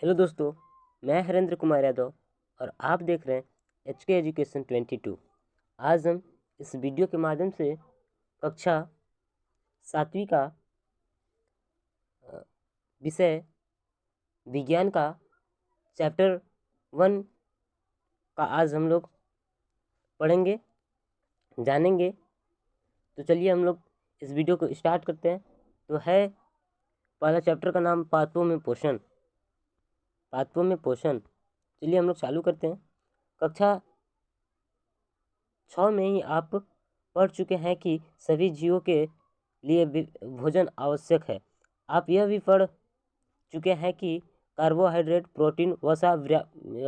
Hello दोस्तों, मैं हरेंद्र कुमार यादव और आप देख रहे हैं HK एजुकेशन 22। आज हम इस वीडियो के माध्यम से कक्षा 7वीं का विषय विज्ञान का चैप्टर 1 का आज हम लोग पढ़ेंगे, जानेंगे। तो चलिए हम लोग इस वीडियो को स्टार्ट करते हैं। तो है पहला चैप्टर का नाम पादपों में पोषण। पादपों में पोषण, चलिए हम लोग चालू करते हैं। कक्षा 6 में ही आप पढ़ चुके हैं कि सभी जीवों के लिए भोजन आवश्यक है। आप यह भी पढ़ चुके हैं कि कार्बोहाइड्रेट, प्रोटीन, वसा,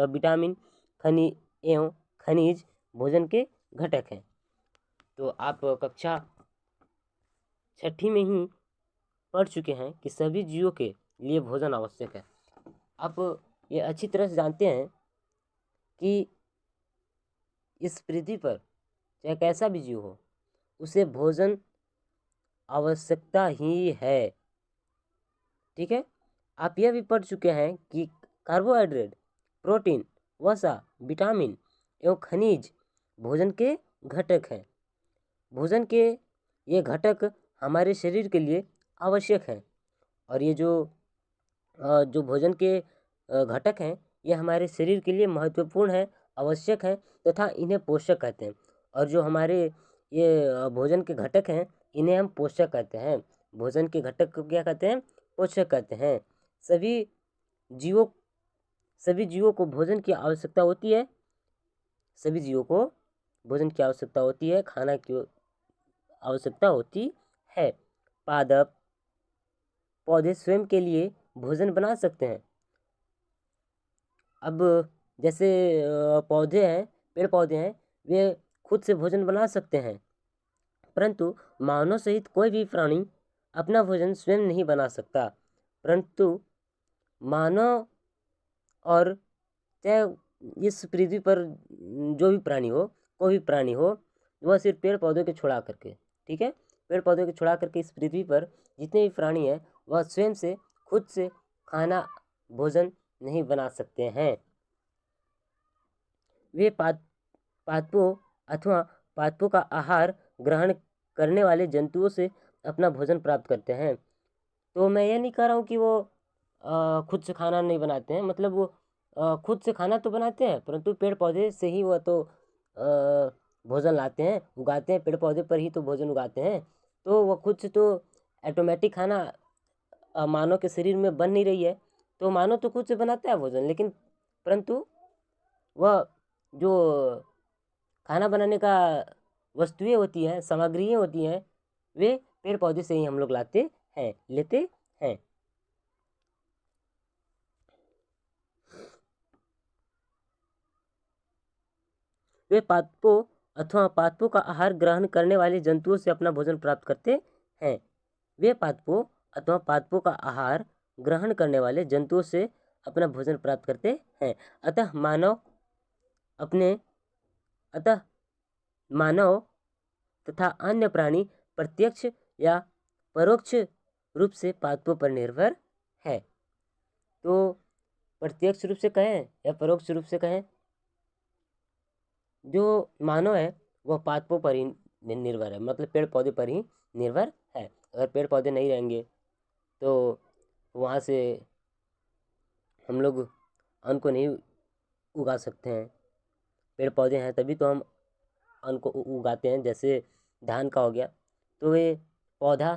विटामिन, खनिज भोजन के घटक हैं। तो आप कक्षा 6ठी में ही पढ़ चुके हैं कि सभी जीवों के लिए भोजन आवश्यक है। आप ये अच्छी तरह से जानते हैं कि इस पृथ्वी पर चाहे कैसा भी जीव हो, उसे भोजन आवश्यकता ही है। ठीक है। आप यह भी पढ़ चुके हैं कि कार्बोहाइड्रेट, प्रोटीन, वसा, विटामिन एवं खनिज भोजन के घटक हैं। भोजन के ये घटक हमारे शरीर के लिए आवश्यक हैं। और ये जो भोजन के घटक हैं, ये हमारे शरीर के लिए महत्वपूर्ण है, आवश्यक है तथा इन्हें पोषक कहते हैं। और जो हमारे ये भोजन के घटक हैं, इन्हें हम पोषक कहते हैं। भोजन के घटक को क्या कहते हैं? पोषक कहते हैं। सभी जीवों को भोजन की आवश्यकता होती है। सभी जीवों को भोजन की आवश्यकता होती है, खाना की आवश्यकता होती है। पादप पौधे स्वयं के लिए भोजन बना सकते हैं। अब जैसे पौधे हैं, पेड़ पौधे हैं, वे खुद से भोजन बना सकते हैं, परंतु मानव सहित कोई भी प्राणी अपना भोजन स्वयं नहीं बना सकता। परंतु मानव और चाहे इस पृथ्वी पर जो भी प्राणी हो, कोई भी प्राणी हो, वह सिर्फ पेड़ पौधों के छोड़ा करके, ठीक है, पेड़ पौधों के छोड़ा करके इस पृथ्वी पर जितने भी प्राणी हैं, वह स्वयं से खुद से खाना भोजन नहीं बना सकते हैं। वे पादपों अथवा पादपों का आहार ग्रहण करने वाले जंतुओं से अपना भोजन प्राप्त करते हैं। तो मैं ये नहीं कह रहा हूँ कि वो खुद से खाना नहीं बनाते हैं, मतलब वो खुद से खाना तो बनाते हैं, परंतु पेड़ पौधे से ही वह तो भोजन लाते हैं, उगाते हैं, पेड़ पौधे पर ही तो भोजन उगाते हैं। तो वह खुद से तो ऑटोमेटिक खाना मानव के शरीर में बन नहीं रही है। तो मानव तो खुद से बनाता है भोजन, लेकिन परंतु वह जो खाना बनाने का वस्तुएं होती हैं, सामग्रियाँ होती हैं, वे पेड़ पौधे से ही हम लोग लेते हैं। वे पादपों अथवा पादपों का आहार ग्रहण करने वाले जंतुओं से अपना भोजन प्राप्त करते हैं। वे पादपों अथवा पादपों का आहार ग्रहण करने वाले जंतुओं से अपना भोजन प्राप्त करते हैं। अतः मानव तथा अन्य प्राणी प्रत्यक्ष या परोक्ष रूप से पादपों पर निर्भर है। तो प्रत्यक्ष रूप से कहें या परोक्ष रूप से कहें, जो मानव है वह पादपों पर ही निर्भर है, मतलब पेड़ पौधे पर ही निर्भर है। अगर पेड़ पौधे नहीं रहेंगे तो वहाँ से हम लोग अन्न को नहीं उगा सकते हैं। पेड़ पौधे हैं तभी तो हम अन्न को उगाते हैं। जैसे धान का हो गया, तो ये पौधा,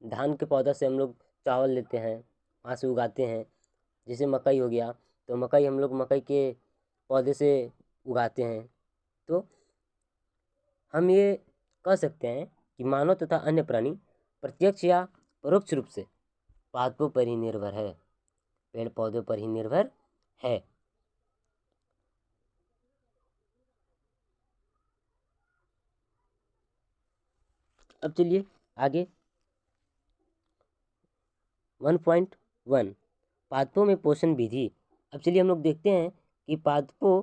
धान के पौधा से हम लोग चावल लेते हैं, वहाँ से उगाते हैं। जैसे मकई हो गया, तो मकई हम लोग मकई के पौधे से उगाते हैं। तो हम ये कह सकते हैं कि मानव तथा अन्य प्राणी प्रत्यक्ष या परोक्ष रूप से पादपों पर ही निर्भर है, पेड़ पौधों पर ही निर्भर है। अब चलिए आगे 1.1 पादपों में पोषण विधि। अब चलिए हम लोग देखते हैं कि पादपों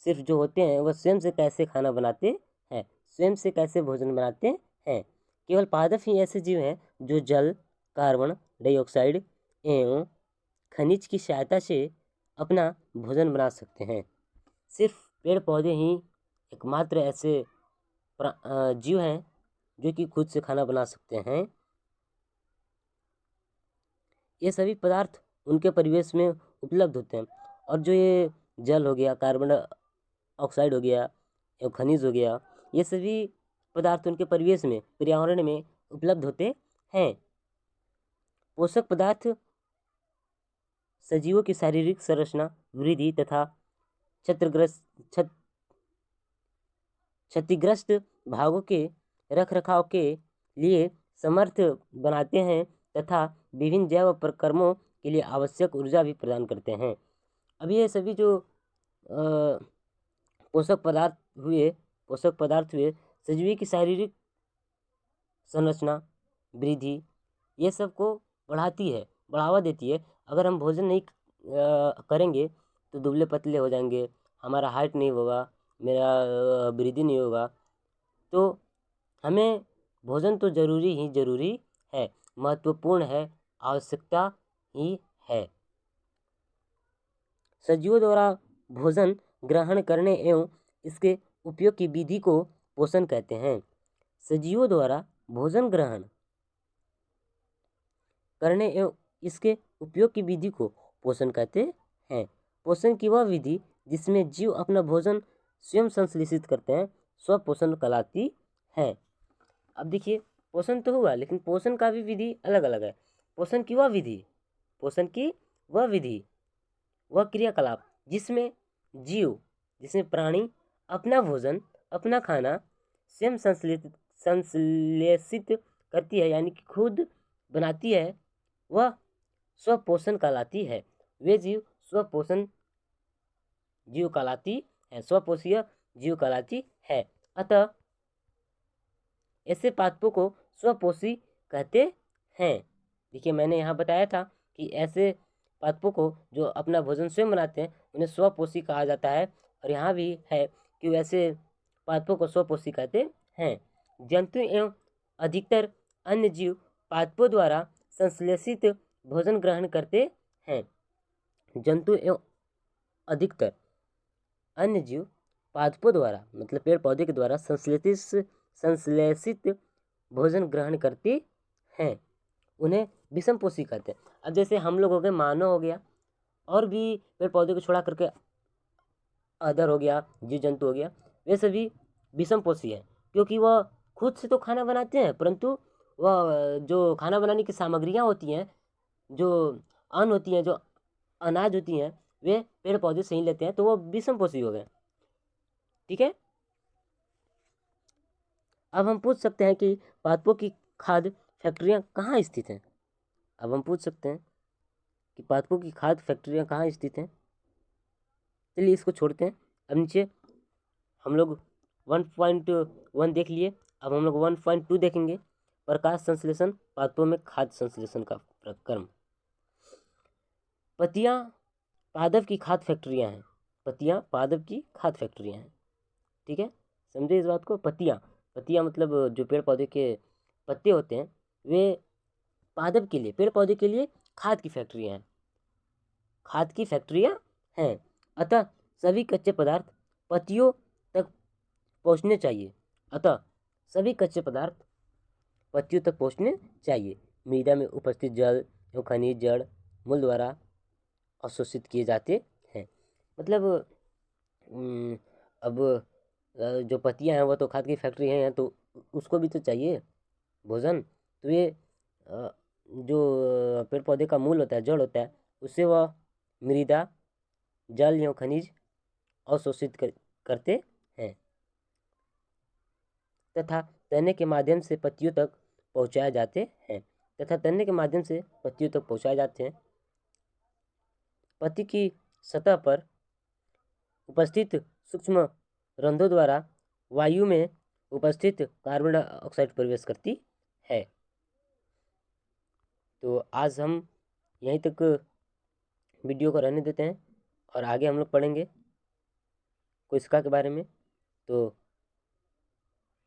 सिर्फ जो होते हैं वह स्वयं से कैसे खाना बनाते हैं, स्वयं से कैसे भोजन बनाते हैं। केवल पादप ही ऐसे जीव हैं जो जल, कार्बन डाइऑक्साइड एवं खनिज की सहायता से अपना भोजन बना सकते हैं। सिर्फ पेड़ पौधे ही एकमात्र ऐसे जीव हैं जो कि खुद से खाना बना सकते हैं। ये सभी पदार्थ उनके परिवेश में उपलब्ध होते हैं, और जो ये जल हो गया, कार्बन ऑक्साइड हो गया, या खनिज हो गया, ये सभी पदार्थ उनके परिवेश में, पर्यावरण में उपलब्ध होते हैं। पोषक पदार्थ सजीवों की शारीरिक संरचना, वृद्धि तथा क्षतिग्रस्त भागों के रखरखाव के लिए समर्थ बनाते हैं तथा विभिन्न जैव प्रक्रमों के लिए आवश्यक ऊर्जा भी प्रदान करते हैं। अब ये सभी जो पोषक पदार्थ हुए सजीव की शारीरिक संरचना, वृद्धि, ये सब को बढ़ावा देती है। अगर हम भोजन नहीं करेंगे तो दुबले पतले हो जाएंगे, हमारा हाइट नहीं होगा, मेरा वृद्धि नहीं होगा। तो हमें भोजन तो ज़रूरी है, महत्वपूर्ण है, आवश्यकता ही है। सजीवों द्वारा भोजन ग्रहण करने एवं इसके उपयोग की विधि को पोषण कहते हैं। सजीवों द्वारा भोजन ग्रहण करने एवं इसके उपयोग की विधि को पोषण कहते हैं। पोषण की वह विधि जिसमें जीव अपना भोजन स्वयं संश्लेषित करते हैं स्वपोषण कहलाती है। अब देखिए, पोषण तो हुआ, लेकिन पोषण का भी विधि अलग अलग है। पोषण की वह विधि, वह क्रियाकलाप जिसमें प्राणी अपना भोजन, अपना खाना स्वयं संश्लेषित करती है, यानी कि खुद बनाती है, वह स्वपोषण कहलाती है। वे जीव स्वपोषीय जीव कहलाती है। अतः ऐसे पादपों को स्वपोषी कहते हैं। देखिए, मैंने यहाँ बताया था कि ऐसे पादपों को जो अपना भोजन स्वयं बनाते हैं उन्हें स्वपोषी कहा जाता है, और यहाँ भी है कि वैसे पादपों को स्वपोषी कहते हैं। जंतु एवं अधिकतर अन्य जीव पादपों द्वारा संश्लेषित भोजन ग्रहण करते हैं। जंतु एवं अधिकतर अन्य जीव पादपों द्वारा, मतलब पेड़ पौधे के द्वारा संश्लेषित भोजन ग्रहण करती हैं, उन्हें विषमपोषी कहते हैं। अब जैसे हम लोग हो गए, मानव हो गया, और भी पेड़ पौधे को छोड़ा करके अदर हो गया, जीव जंतु हो गया, वे सभी विषमपोषी हैं, क्योंकि वह खुद से तो खाना बनाते हैं, परंतु वह जो खाना बनाने की सामग्रियाँ होती हैं, जो अन्न होती हैं, जो अनाज होती हैं, वे पेड़ पौधे से ही लेते हैं, तो वो विषमपोषी हो गए। ठीक है। अब हम पूछ सकते हैं कि पादपों की खाद्य फैक्ट्रियाँ कहाँ स्थित हैं। चलिए इसको छोड़ते हैं। अब नीचे हम लोग 1.1 देख लिए, अब हम लोग 1.2 देखेंगे। प्रकाश संश्लेषण, पादपों में खाद्य संश्लेषण का प्रक्रम। पत्तियाँ पादप की खाद्य फैक्ट्रियाँ हैं। ठीक है, समझे इस बात को। पत्तियाँ मतलब जो पेड़ पौधे के पत्ते होते हैं, वे पादप के लिए, पेड़ पौधे के लिए खाद की फैक्ट्रियाँ हैं। अतः सभी कच्चे पदार्थ पत्तियों तक पहुँचने चाहिए। मृदा में उपस्थित जल एवं खनिज जड़ मूल द्वारा अवशोषित किए जाते हैं। मतलब अब जो पत्तियाँ हैं वो तो खाद की फैक्ट्री हैं, तो उसको भी तो चाहिए भोजन। तो ये जो पेड़ पौधे का मूल होता है, जड़ होता है, उससे वह मृदा, जल एवं खनिज अवशोषित करते हैं तथा तने के माध्यम से पत्तियों तक पहुँचाए जाते हैं। पत्ती की सतह पर उपस्थित सूक्ष्म रंध्रों द्वारा वायु में उपस्थित कार्बन डाइऑक्साइड प्रवेश करती है। तो आज हम यहीं तक वीडियो को रहने देते हैं, और आगे हम लोग पढ़ेंगे कोशिका के बारे में। तो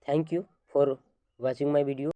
thank you for watching my video.